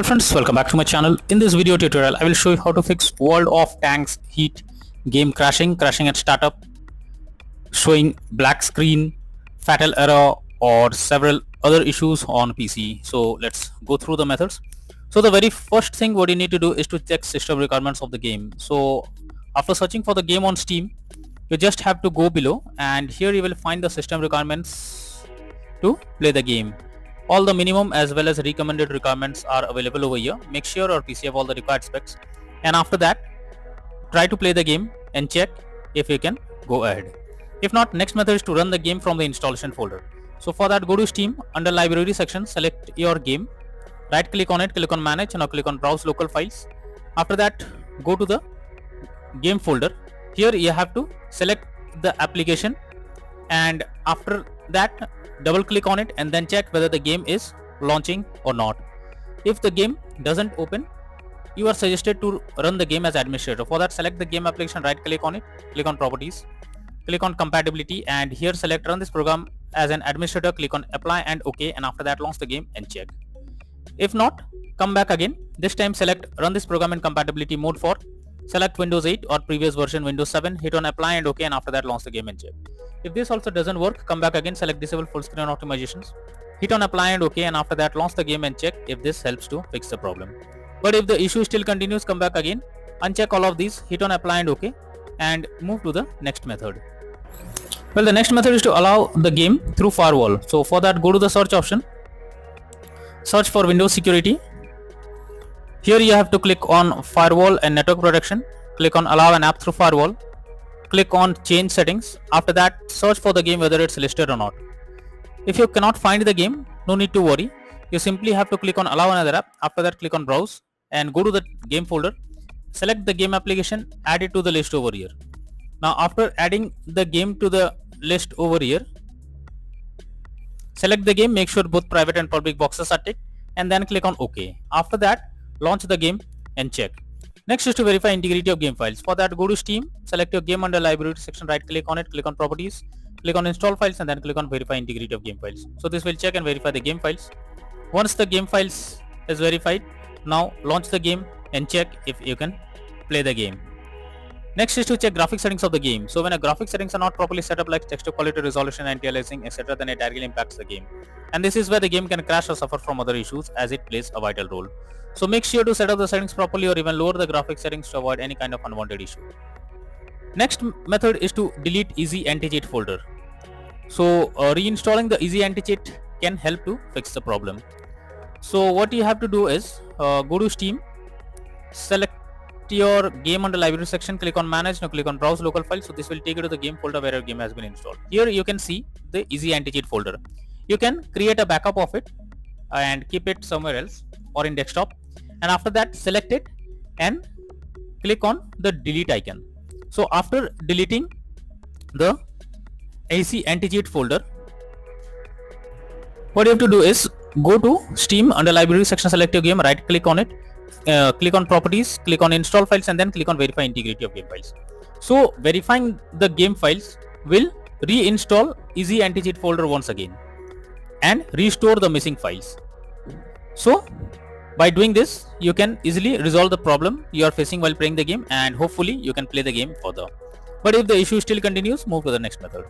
Hello friends, welcome back to my channel. In this video tutorial, I will show you how to fix World of Tanks Heat game crashing at startup, showing black screen, fatal error, or several other issues on PC. So let's go through the methods. So the very first thing what you need to do is to check system requirements of the game. So after searching for the game on Steam, you just have to go below and here you will find the system requirements to play the game. All the minimum as well as recommended requirements are available over here. Make sure your PC have all the required specs, and after that try to play the game and check if you can go ahead. If not, next method is to run the game from the installation folder. So for that, go to Steam, under library section, select your game, right click on it, click on manage, now click on browse local files. After that, go to the game folder. Here you have to select the application, and after that double click on it and then check whether the game is launching or not. If the game doesn't open, you are suggested to run the game as administrator. For that, select the game application, right click on it, click on properties, click on compatibility, and here select run this program as an administrator, click on apply and OK, and after that launch the game and check. If not, come back again. This time select run this program in compatibility mode for select Windows 8 or previous version Windows 7, hit on apply and OK, and after that launch the game and check. If this also doesn't work, come back again, select disable full screen optimizations, hit on apply and OK, and after that launch the game and check if this helps to fix the problem. But if the issue still continues, come back again, uncheck all of these, hit on apply and OK, and move to the next method. Well, the next method is to allow the game through firewall. So for that, go to the search option, search for Windows security. Here you have to click on firewall and network protection, click on allow an app through firewall, click on change settings. After that, search for the game whether it's listed or not. If you cannot find the game, no need to worry. You simply have to click on allow another app. After that, click on browse and go to the game folder, select the game application, add it to the list over here. Now after adding the game to the list over here, select the game, make sure both private and public boxes are ticked, and then click on OK. After that, launch the game and check. Next is to verify integrity of game files. For that, go to Steam, select your game under library section, right click on it, click on properties, click on install files, and then click on verify integrity of game files. So this will check and verify the game files. Once the game files is verified, now launch the game and check if you can play the game. Next is to check graphic settings of the game. So when a graphic settings are not properly set up, like texture quality, resolution, anti-aliasing, etc., then it directly impacts the game. And this is where the game can crash or suffer from other issues, as it plays a vital role. So make sure to set up the settings properly or even lower the graphic settings to avoid any kind of unwanted issue. Next method is to delete easy anti-cheat folder. So reinstalling the easy anti-cheat can help to fix the problem. So what you have to do is go to Steam, select your game under library section, click on manage, now click on browse local files. So this will take you to the game folder where your game has been installed. Here you can see the easy anti-cheat folder. You can create a backup of it and keep it somewhere else or in desktop, and after that select it and click on the delete icon. So after deleting the easy anti-cheat folder, what you have to do is go to Steam, under library section, select your game, right click on it, click on properties, click on install files, and then click on verify integrity of game files. So verifying the game files will reinstall easy anti-cheat folder once again and restore the missing files. So by doing this, you can easily resolve the problem you are facing while playing the game, and hopefully you can play the game further. But if the issue still continues, move to the next method.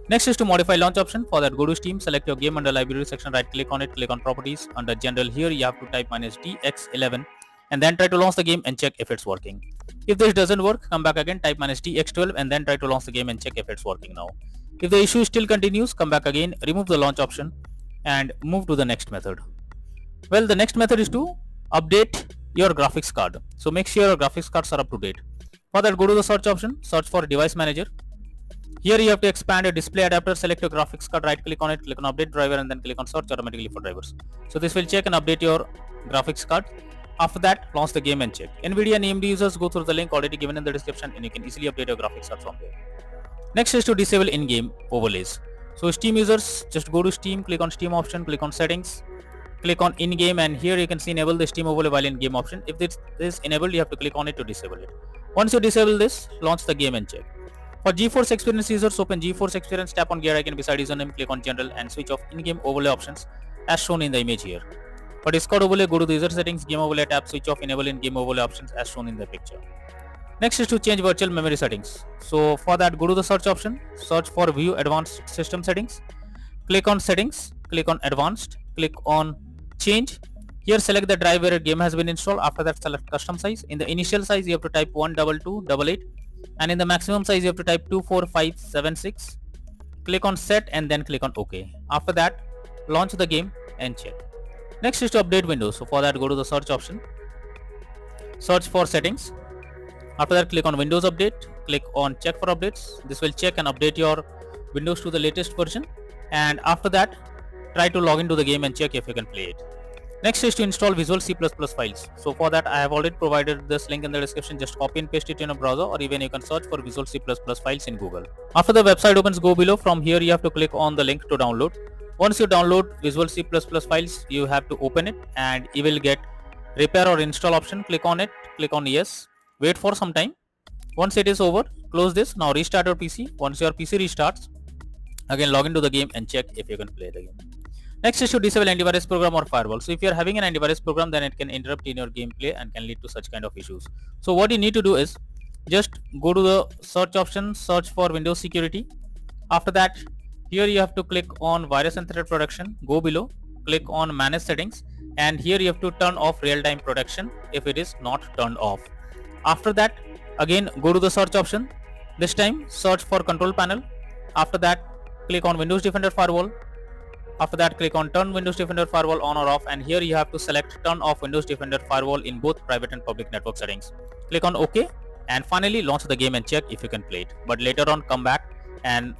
Next is to modify launch option. For that, go to Steam, select your game under library section, right click on it, click on properties. Under general, here you have to type -dx11 and then try to launch the game and check if it's working. If this doesn't work, come back again, type -dx12 and then try to launch the game and check if it's working now. If the issue still continues, come back again, remove the launch option and move to the next method. Well, the next method is to update your graphics card. So make sure your graphics cards are up to date. For that, go to the search option, search for device manager. Here you have to expand a display adapter, select your graphics card, right click on it, click on update driver, and then click on search automatically for drivers. So this will check and update your graphics card. After that, launch the game and check. NVIDIA and AMD users, go through the link already given in the description and you can easily update your graphics card from there. Next is to disable in-game overlays. So Steam users, just go to Steam, click on Steam option, click on settings, click on in-game, and here you can see enable the Steam overlay while in-game option. If this is enabled, you have to click on it to disable it. Once you disable this, launch the game and check. For GeForce Experience users, open GeForce Experience, tap on gear icon beside username, click on general and switch off in-game overlay options as shown in the image here. For Discord overlay, go to the user settings, game overlay tab, switch off enable in game overlay options as shown in the picture. Next is to change virtual memory settings. So for that, go to the search option, search for view advanced system settings, click on settings, click on advanced, click on change. Here select the drive where a game has been installed. After that, select custom size. In the initial size you have to type 12288, and in the maximum size you have to type 24576. Click on set and then click on OK. After that, launch the game and check. Next is to update Windows. So for that, go to the search option, search for settings. After that, click on Windows Update, click on check for updates. This will check and update your Windows to the latest version, and after that try to log into the game and check if you can play it. Next is to install Visual C++ files. So for that, I have already provided this link in the description. Just copy and paste it in a browser, or even you can search for Visual C++ files in Google. After the website opens, go below. From here you have to click on the link to download. Once you download Visual C++ files, you have to open it and you will get repair or install option. Click on it, click on yes, wait for some time. Once it is over, close this. Now restart your PC. Once your PC restarts, again log into the game and check if you can play the game. Next is to disable antivirus program or firewall. So if you are having an antivirus program, then it can interrupt in your gameplay and can lead to such kind of issues. So what you need to do is just go to the search option, search for Windows Security. After that, here you have to click on virus and threat protection. Go below, click on manage settings, and here you have to turn off real-time protection if it is not turned off. After that, again go to the search option. This time search for control panel. After that, click on Windows Defender Firewall. After that, click on turn Windows Defender Firewall on or off, and here you have to select turn off Windows Defender Firewall in both private and public network settings. Click on OK, and finally launch the game and check if you can play it. But later on, come back and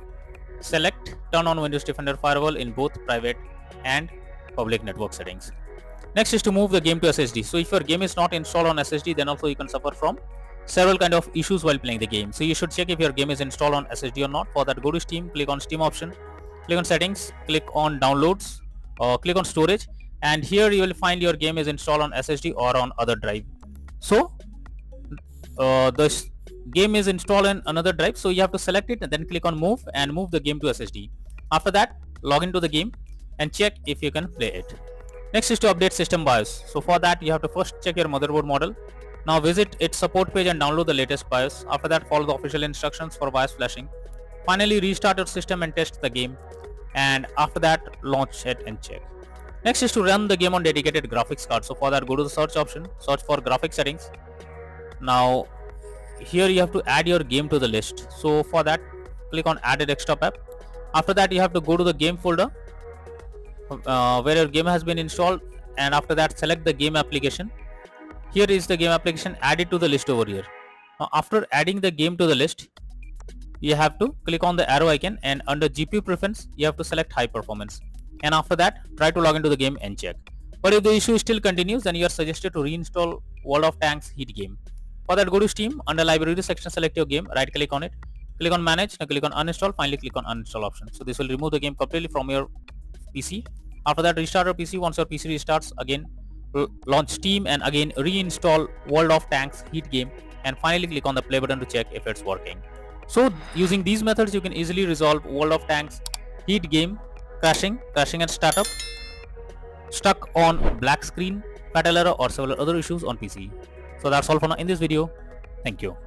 select turn on Windows Defender Firewall in both private and public network settings. Next is to move the game to SSD. So if your game is not installed on SSD, then also you can suffer from several kind of issues while playing the game. So you should check if your game is installed on SSD or not. For that, go to Steam, click on Steam option, click on settings, click on downloads, or click on storage, and here you will find your game is installed on SSD or on other drive. So the game is installed in another drive, so you have to select it and then click on move and move the game to SSD. After that, log into the game and check if you can play it. Next is to update system BIOS. So for that, you have to first check your motherboard model. Now visit its support page and download the latest BIOS. After that, follow the official instructions for BIOS flashing. Finally, restart your system and test the game, and after that, launch it and check. Next is to run the game on dedicated graphics card. So for that, go to the search option, search for graphics settings. Now here you have to add your game to the list. So for that, click on add a desktop app. After that, you have to go to the game folder where your game has been installed, and after that select the game application. Here is the game application, add it to the list over here. Now after adding the game to the list, you have to click on the arrow icon, and under GPU preference you have to select high performance, and after that try to log into the game and check. But if the issue still continues, then you are suggested to reinstall World of Tanks Heat game. For that, go to Steam, under library section select your game, right click on it, click on manage, now click on uninstall, finally click on uninstall option. So this will remove the game completely from your PC. After that, restart your PC. Once your PC restarts, again launch Steam and again reinstall World of Tanks Heat game, and finally click on the play button to check if it's working. So using these methods, you can easily resolve World of Tanks Heat game crashing at startup, stuck on black screen, fatal error, or several other issues on PC. So that's all for now in this video. Thank you.